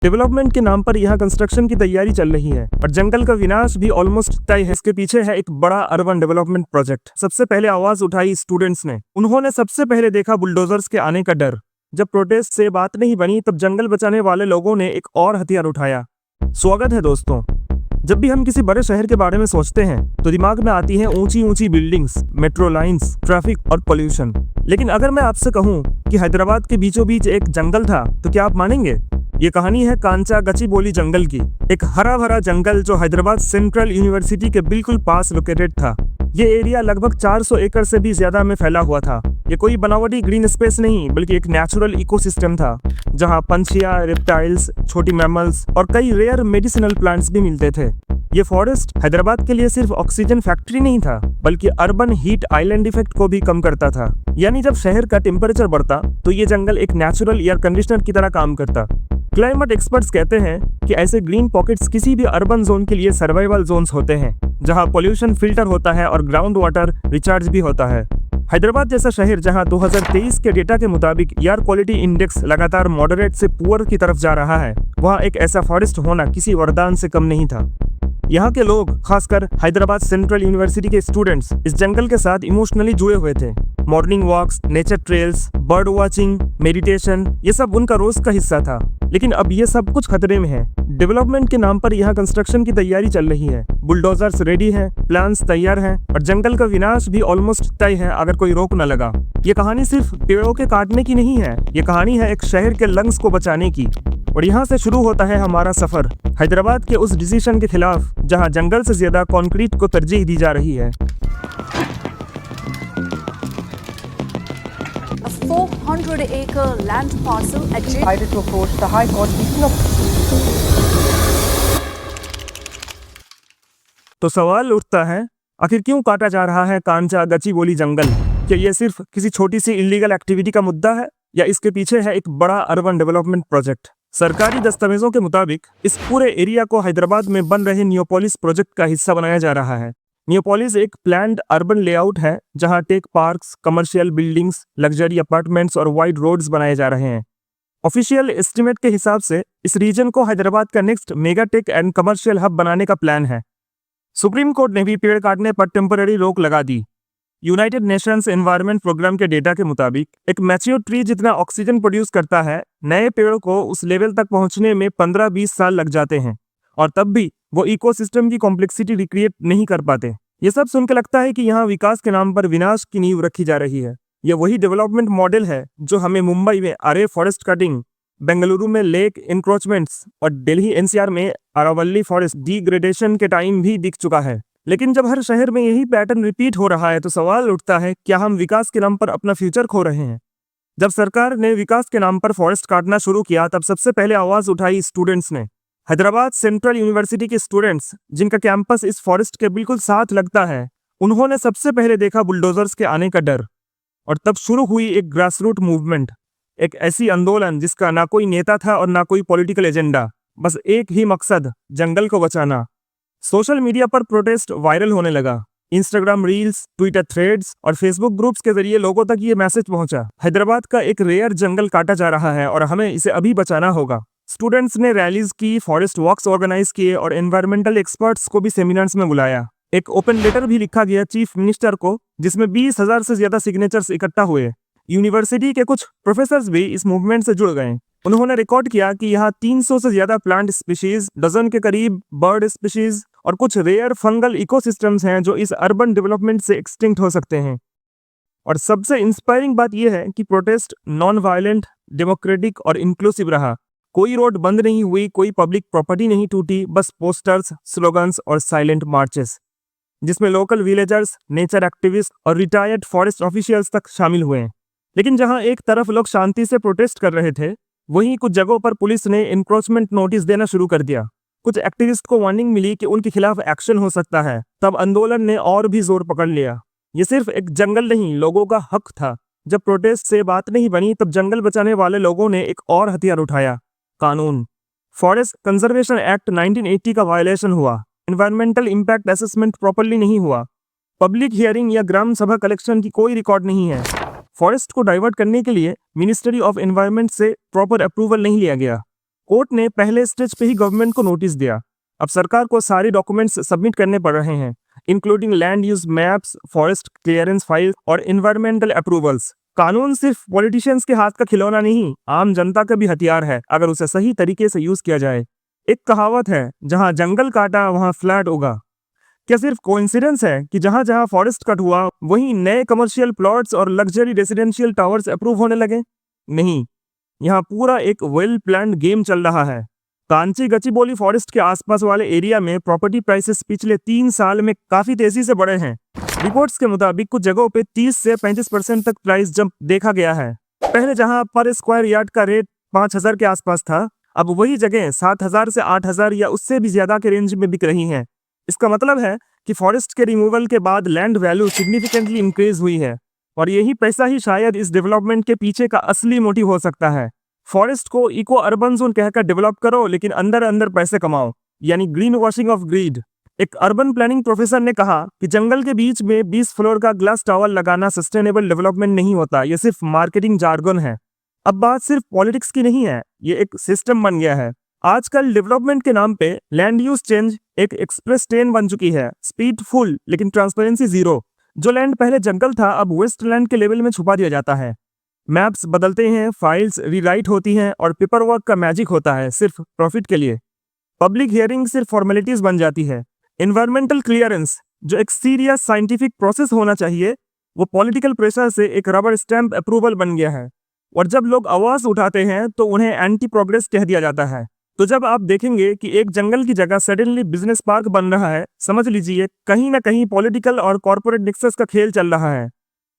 Development के नाम पर यहाँ कंस्ट्रक्शन की तैयारी चल रही है और जंगल का विनाश भी ऑलमोस्ट तय है। इसके पीछे है एक बड़ा अर्बन डेवलपमेंट प्रोजेक्ट। सबसे पहले आवाज उठाई स्टूडेंट्स ने। उन्होंने सबसे पहले देखा बुलडोजर्स के आने का डर। जब प्रोटेस्ट से बात नहीं बनी तब जंगल बचाने वाले लोगों ने एक और हथियार उठाया। स्वागत है दोस्तों। जब भी हम किसी बड़े शहर के बारे में सोचते हैं तो दिमाग में आती हैं ऊंची ऊंची बिल्डिंग्स, मेट्रो लाइंस, ट्रैफिक और पोल्यूशन। लेकिन अगर मैं आपसे कहूं कि हैदराबाद के बीचों बीच एक जंगल था तो क्या आप मानेंगे? ये कहानी है कांचा गचिबोली जंगल की। एक हरा भरा जंगल जो हैदराबाद सेंट्रल यूनिवर्सिटी के बिल्कुल पास लोकेटेड था। ये एरिया लगभग 400 एकड़ से भी ज्यादा में फैला हुआ था। ये कोई बनावटी ग्रीन स्पेस नहीं बल्कि एक नेचुरल इकोसिस्टम था जहां पंछियां, रेप्टाइल्स, छोटी मैमल्स और कई रेयर मेडिसिनल प्लांट्स भी मिलते थे। ये फॉरेस्ट हैदराबाद के लिए सिर्फ ऑक्सीजन फैक्ट्री नहीं था बल्कि अर्बन हीट आइलैंड इफेक्ट को भी कम करता था। यानी जब शहर का टेम्परेचर बढ़ता तो ये जंगल एक नेचुरल एयर कंडीशनर की तरह काम करता। क्लाइमेट एक्सपर्ट्स कहते हैं कि ऐसे ग्रीन पॉकेट्स किसी भी अर्बन जोन के लिए सर्वाइवल जोन्स होते हैं जहां पोल्यूशन फिल्टर होता है और ग्राउंड वाटर रिचार्ज भी होता है। हैदराबाद जैसा शहर जहां 2023 के डेटा के मुताबिक एयर क्वालिटी इंडेक्स लगातार मॉडरेट से पुअर की तरफ जा रहा है, वहां एक ऐसा फॉरेस्ट होना किसी वरदान से कम नहीं था। यहाँ के लोग, खासकर हैदराबाद सेंट्रल यूनिवर्सिटी के स्टूडेंट्स, इस जंगल के साथ इमोशनली जुड़े हुए थे। Morning walks, nature trails, bird watching, meditation, ये सब उनका रोज का हिस्सा था। लेकिन अब ये सब कुछ खतरे में है। डेवलपमेंट के नाम पर यहाँ कंस्ट्रक्शन की तैयारी चल रही है। बुलडोजर्स रेडी हैं, प्लान्स तैयार हैं और जंगल का विनाश भी ऑलमोस्ट तय है अगर कोई रोक न लगा। ये कहानी सिर्फ पेड़ों के काटने की नहीं है, ये कहानी है एक शहर के लंग्स को बचाने की। और यहाँ से शुरू होता है हमारा सफर हैदराबाद के उस डिसीजन के खिलाफ जहाँ जंगल से ज्यादा कंक्रीट को तरजीह दी जा रही है। 400-acre land parcel decided to approach the High Court. तो सवाल उठता है, आखिर क्यों काटा जा रहा है कांचा गचिबोली जंगल? क्या ये सिर्फ किसी छोटी सी इलीगल एक्टिविटी का मुद्दा है या इसके पीछे है एक बड़ा अर्बन डेवलपमेंट प्रोजेक्ट? सरकारी दस्तावेजों के मुताबिक इस पूरे एरिया को हैदराबाद में बन रहे नियोपोलिस प्रोजेक्ट का हिस्सा बनाया जा रहा है। नियोपोलिस एक प्लान्ड अर्बन लेआउट है जहां tech parks, commercial buildings, luxury apartments और वाइड रोड्स बनाए जा रहे हैं। ऑफिशियल एस्टिमेट के हिसाब से इस रीजन को हैदराबाद का next mega tech and commercial hub बनाने का प्लान है। सुप्रीम कोर्ट ने भी पेड़ काटने पर टेम्पररी रोक लगा दी। यूनाइटेड नेशंस एनवायरनमेंट प्रोग्राम के डेटा के मुताबिक एक मैच्योर ट्री जितना ऑक्सीजन प्रोड्यूस करता है, नए पेड़ों को उस लेवल तक पहुंचने में 15-20 साल लग जाते हैं और तब भी वो इकोसिस्टम की कॉम्प्लेक्सिटी रिक्रिएट नहीं कर पाते। ये सब सुनकर लगता है कि यहाँ विकास के नाम पर विनाश की नींव रखी जा रही है। यह वही डेवलपमेंट मॉडल है जो हमें मुंबई में अरे फॉरेस्ट कटिंग, बेंगलुरु में लेक इंक्रोचमेंट्स और दिल्ली एनसीआर में अरावल्ली फॉरेस्ट डिग्रेडेशन के टाइम भी दिख चुका है। लेकिन जब हर शहर में यही पैटर्न रिपीट हो रहा है तो सवाल उठता है, क्या हम विकास के नाम पर अपना फ्यूचर खो रहे हैं? जब सरकार ने विकास के नाम पर फॉरेस्ट काटना शुरू किया तब सबसे पहले आवाज उठाई स्टूडेंट्स ने। हैदराबाद सेंट्रल यूनिवर्सिटी के स्टूडेंट्स, जिनका कैंपस इस फॉरेस्ट के बिल्कुल साथ लगता है, उन्होंने सबसे पहले देखा बुलडोजर्स के आने का डर। और तब शुरू हुई एक ग्रासरूट मूवमेंट, एक ऐसी आंदोलन जिसका ना कोई नेता था और ना कोई पॉलिटिकल एजेंडा, बस एक ही मकसद, जंगल को बचाना। सोशल मीडिया पर प्रोटेस्ट वायरल होने लगा। इंस्टाग्राम रील्स, ट्विटर थ्रेड्स और फेसबुक ग्रुप्स के जरिए लोगों तक ये मैसेज पहुंचा, हैदराबाद का एक रेयर जंगल काटा जा रहा है और हमें इसे अभी बचाना होगा। स्टूडेंट्स ने रैलीज की, फॉरेस्ट वॉक्स ऑर्गेनाइज किए और एनवायरमेंटल एक्सपर्ट्स को भी सेमिनार्स में बुलाया। एक ओपन लेटर भी लिखा गया चीफ मिनिस्टर को जिसमें 20,000 से ज्यादा सिग्नेचर्स इकट्ठा हुए। यूनिवर्सिटी के कुछ प्रोफेसर्स भी इस मूवमेंट से जुड़ गए। उन्होंने रिकॉर्ड किया कि यहाँ 300 से ज्यादा प्लांट स्पीशीज, डजन के करीब बर्ड स्पीशीज और कुछ रेयर फंगल इकोसिस्टम्स हैं जो इस अर्बन डेवलपमेंट से एक्सटिंक्ट हो सकते हैं। और सबसे इंस्पायरिंग बात यह है कि प्रोटेस्ट नॉन वायलेंट, डेमोक्रेटिक और इंक्लूसिव रहा। कोई रोड बंद नहीं हुई, कोई पब्लिक प्रॉपर्टी नहीं टूटी, बस पोस्टर्स, स्लोगन्स और साइलेंट मार्चेस जिसमें लोकल विलेजर्स, नेचर एक्टिविस्ट और रिटायर्ड फॉरेस्ट ऑफिशियल्स तक शामिल हुए। लेकिन जहां एक तरफ लोग शांति से प्रोटेस्ट कर रहे थे, वहीं कुछ जगहों पर पुलिस ने एनक्रोचमेंट नोटिस देना शुरू कर दिया। कुछ एक्टिविस्ट को वार्निंग मिली कि उनके खिलाफ एक्शन हो सकता है। तब आंदोलन ने और भी जोर पकड़ लिया। ये सिर्फ एक जंगल नहीं, लोगों का हक था। जब प्रोटेस्ट से बात नहीं बनी तब जंगल बचाने वाले लोगों ने एक और हथियार उठाया, कानून। फॉरेस्ट कंजर्वेशन एक्ट 1980 का वायलेशन हुआ। एनवायरमेंटल इंपैक्ट असेसमेंट प्रॉपर्ली नहीं हुआ। पब्लिक हियरिंग या ग्राम सभा कलेक्शन की कोई रिकॉर्ड नहीं है। फॉरेस्ट को डाइवर्ट करने के लिए मिनिस्ट्री ऑफ एनवायरनमेंट से प्रॉपर अप्रूवल नहीं लिया गया। कोर्ट ने पहले स्टेज पे ही गवर्नमेंट को नोटिस दिया। अब सरकार को सारे डॉक्यूमेंट्स सबमिट करने पड़ रहे हैं, including land use maps, forest clearance file और इन्वायरमेंटल अप्रूवल्स। कानून सिर्फ पॉलिटिशियंस के हाथ का खिलौना नहीं, आम जनता का भी हथियार है अगर उसे सही तरीके से यूज किया जाए। एक कहावत है, जहां जंगल काटा वहां फ्लैट उगा। क्या सिर्फ कोइंसिडेंस है कि जहां जहां फॉरेस्ट कट हुआ वहीं नए कमर्शियल प्लॉट्स और लग्जरी रेजिडेंशियल टावर्स अप्रूव होने लगे? नहीं, यहाँ पूरा एक वेल प्लान्ड गेम चल रहा है। कांची गचिबौली फॉरेस्ट के आसपास वाले एरिया में प्रॉपर्टी प्राइसेस पिछले 3 साल में काफी तेजी से बढ़े हैं। रिपोर्ट्स के मुताबिक कुछ जगहों पे 30 से 35% तक प्राइस जंप देखा गया है। पहले जहां पर स्क्वायर यार्ड का रेट 5,000 के आसपास था, अब वही जगह 7,000 से 8,000 या उससे भी ज्यादा के रेंज में बिक रही हैं। इसका मतलब है कि फॉरेस्ट के रिमूवल के बाद लैंड वैल्यू सिग्निफिकेंटली इंक्रीज हुई है, और यही पैसा ही शायद इस डेवलपमेंट के पीछे का असली मोटिव हो सकता है। फॉरेस्ट को इको अर्बन जोन कहकर डेवलप करो, लेकिन अंदर अंदर पैसे कमाओ, यानी ग्रीन वॉशिंग ऑफ ग्रीड। एक अर्बन प्लानिंग प्रोफेसर ने कहा कि जंगल के बीच में 20 फ्लोर का ग्लास टावर लगाना सस्टेनेबल डेवलपमेंट नहीं होता, यह सिर्फ मार्केटिंग जार्गन है। अब बात सिर्फ पॉलिटिक्स की नहीं है, ये एक सिस्टम बन गया है। आजकल डेवलपमेंट के नाम पे लैंड यूज चेंज एक एक्सप्रेस ट्रेन बन चुकी है, स्पीड फुल लेकिन ट्रांसपेरेंसी जीरो। जो लैंड पहले जंगल था अब वेस्ट लैंड के लेवल में छुपा दिया जाता है। मैप्स बदलते हैं, फाइल्स रीराइट होती हैं और पेपर वर्क का मैजिक होता है सिर्फ प्रॉफिट के लिए। पब्लिक हियरिंग सिर्फ फॉर्मेलिटीज बन जाती है। एनवायरमेंटल क्लियरेंस, जो एक सीरियस साइंटिफिक प्रोसेस होना चाहिए, वो पॉलिटिकल प्रेशर से एक रबर स्टैंप अप्रूवल बन गया है। और जब लोग आवाज उठाते हैं तो उन्हें एंटी प्रोग्रेस कह दिया जाता है। तो जब आप देखेंगे कि एक जंगल की जगह सडनली बिजनेस पार्क बन रहा है, समझ लीजिए कहीं ना कहीं पॉलिटिकल और कॉर्पोरेट नेक्सस का खेल चल रहा है।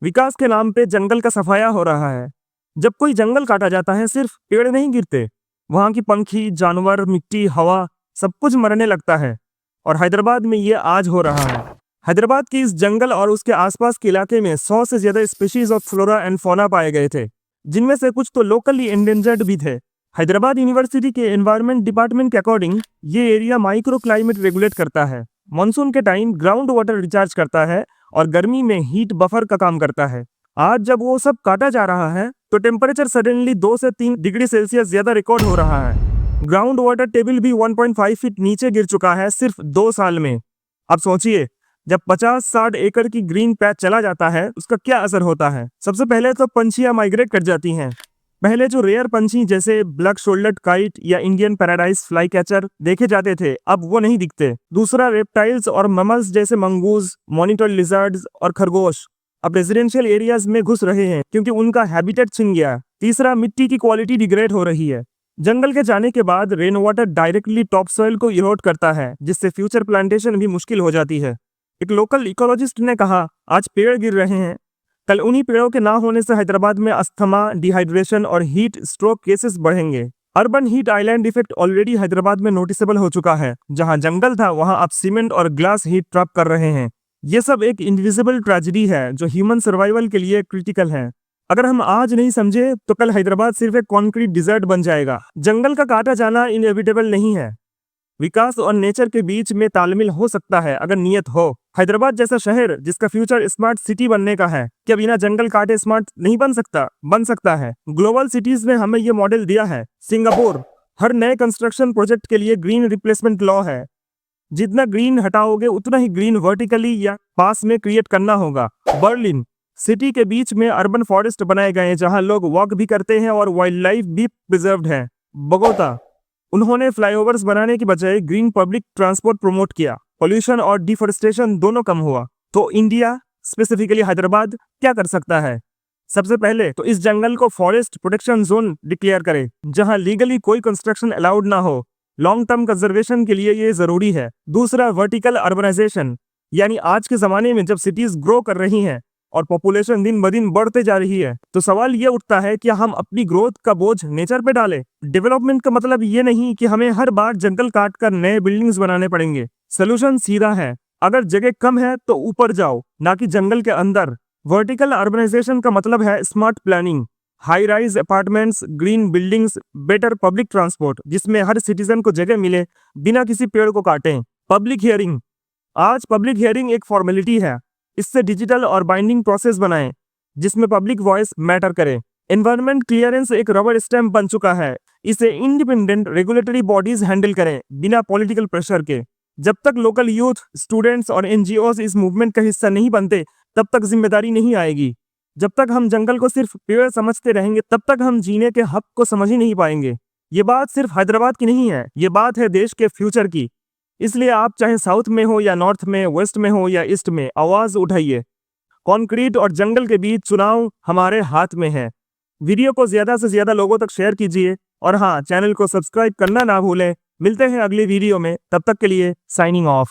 विकास के नाम पे जंगल का सफाया हो रहा है। जब कोई जंगल काटा जाता है सिर्फ पेड़ नहीं गिरते, वहां की पंछी, जानवर, मिट्टी, हवा सब कुछ मरने लगता है। और हैदराबाद में ये आज हो रहा है। हैदराबाद की इस जंगल और उसके आसपास के इलाके में 100 से ज्यादा species of flora and fauna पाए गए थे, जिनमें से कुछ तो लोकली एंडेंजर्ड भी थे। हैदराबाद यूनिवर्सिटी के एनवायरनमेंट डिपार्टमेंट के अकॉर्डिंग ये एरिया माइक्रो क्लाइमेट रेगुलेट करता है, मानसून के टाइम ग्राउंड वाटर रिचार्ज करता है और गर्मी में हीट बफर का काम करता है। आज जब वो सब काटा जा रहा है तो टेम्परेचर सडनली 2 से 3 डिग्री सेल्सियस ज्यादा रिकॉर्ड हो रहा है। ग्राउंड वाटर टेबल भी 1.5 फीट नीचे गिर चुका है सिर्फ 2 साल में। अब सोचिए, जब 50-60 एकड़ की ग्रीन पैच चला जाता है उसका क्या असर होता है। सबसे पहले तो पंछियां माइग्रेट कर जाती हैं। पहले जो रेयर पंछी जैसे ब्लैक शोल्डर्ड काइट या इंडियन पैराडाइज फ्लाई कैचर देखे जाते थे, अब वो नहीं दिखते। दूसरा, रेप्टाइल्स और ममल्स जैसे मंगूज, मॉनिटर लिजर्ड्स और खरगोश अब रेजिडेंशियल एरियाज में घुस रहे हैं क्योंकि उनका हैबिटेट छिन गया। तीसरा, मिट्टी की क्वालिटी डिग्रेड हो रही है। जंगल के जाने के बाद rain water directly top soil को इरोड करता है, जिससे फ्यूचर प्लांटेशन भी मुश्किल हो जाती है। एक लोकल इकोलॉजिस्ट ने कहा, आज पेड़ गिर रहे हैं, कल उन्हीं पेड़ों के ना होने से हैदराबाद में अस्थमा, डिहाइड्रेशन और हीट स्ट्रोक केसेस बढ़ेंगे। Urban heat island effect already Hyderabad में नोटिसेबल हो चुका है। जहां जंगल था वहां आप सीमेंट और ग्लास हीट ट्रैप कर रहे हैं। ये सब एक इनविजिबल ट्रेजेडी है जो ह्यूमन सर्वाइवल के लिए क्रिटिकल है। अगर हम आज नहीं समझे तो कल हैदराबाद सिर्फ एक कॉन्क्रीट डिजर्ट बन जाएगा। जंगल का काटा जाना इनएविटेबल नहीं है। विकास और नेचर के बीच में तालमेल हो सकता है अगर नियत हो। हैदराबाद जैसा शहर जिसका फ्यूचर स्मार्ट सिटी बनने का है, क्या बिना जंगल काटे स्मार्ट नहीं बन सकता? बन सकता है। ग्लोबल सिटीज ने हमें ये मॉडल दिया है। सिंगापुर, हर नए कंस्ट्रक्शन प्रोजेक्ट के लिए ग्रीन रिप्लेसमेंट लॉ है। जितना ग्रीन हटाओगे उतना ही ग्रीन वर्टिकली या पास में क्रिएट करना होगा। बर्लिन, सिटी के बीच में अर्बन फॉरेस्ट बनाए गए हैं जहां लोग वॉक भी करते हैं और वाइल्ड लाइफ भी प्रिजर्व्ड है। बोगोता, उन्होंने फ्लाईओवर्स बनाने की बजाय ग्रीन पब्लिक ट्रांसपोर्ट प्रमोट किया, पॉल्यूशन और डिफोरेस्टेशन दोनों कम हुआ। तो इंडिया, स्पेसिफिकली हैदराबाद, क्या कर सकता है? सबसे पहले तो इस जंगल को फॉरेस्ट प्रोटेक्शन जोन डिक्लेयर करे, जहां लीगली कोई कंस्ट्रक्शन अलाउड ना हो। लॉन्ग टर्म कंजर्वेशन के लिए ये जरूरी है। दूसरा, वर्टिकल अर्बनाइजेशन, यानी आज के जमाने में जब सिटीज ग्रो कर रही हैं और पॉपुलेशन दिन ब दिन बढ़ते जा रही है, तो सवाल ये उठता है कि हम अपनी ग्रोथ का बोझ नेचर पे डालें। डेवलपमेंट का मतलब ये नहीं कि हमें हर बार जंगल काट कर नए बिल्डिंग्स बनाने पड़ेंगे। सोल्यूशन सीधा है, अगर जगह कम है तो ऊपर जाओ, ना कि जंगल के अंदर। वर्टिकल अर्बनाइजेशन का मतलब है smart planning, high rise apartments, green buildings, better public transport जिसमें हर सिटीजन को जगह मिले बिना किसी पेड़ को काटें। पब्लिक हियरिंग, आज पब्लिक हियरिंग एक फॉर्मेलिटी है। इससे डिजिटल और बाइंडिंग प्रोसेस बनाएं जिसमें पब्लिक वॉइस मैटर करे। एनवायरनमेंट क्लियरेंस एक रबर स्टैंप बन चुका है। इसे इंडिपेंडेंट रेगुलेटरी बॉडीज हैंडल करें बिना पॉलिटिकल प्रेशर के। जब तक लोकल यूथ, स्टूडेंट्स और एनजीओज इस मूवमेंट का हिस्सा नहीं बनते, तब तक जिम्मेदारी नहीं आएगी। जब तक हम जंगल को सिर्फ पेड़ समझते रहेंगे, तब तक हम जीने के हक को समझ ही नहीं पाएंगे। ये बात सिर्फ हैदराबाद की नहीं है, ये बात है देश के फ्यूचर की। इसलिए आप चाहे साउथ में हो या नॉर्थ में, वेस्ट में हो या ईस्ट में, आवाज उठाइए। कंक्रीट और जंगल के बीच चुनाव हमारे हाथ में है। वीडियो को ज्यादा से ज्यादा लोगों तक शेयर कीजिए और हाँ, चैनल को सब्सक्राइब करना ना भूलें। मिलते हैं अगली वीडियो में, तब तक के लिए साइनिंग ऑफ।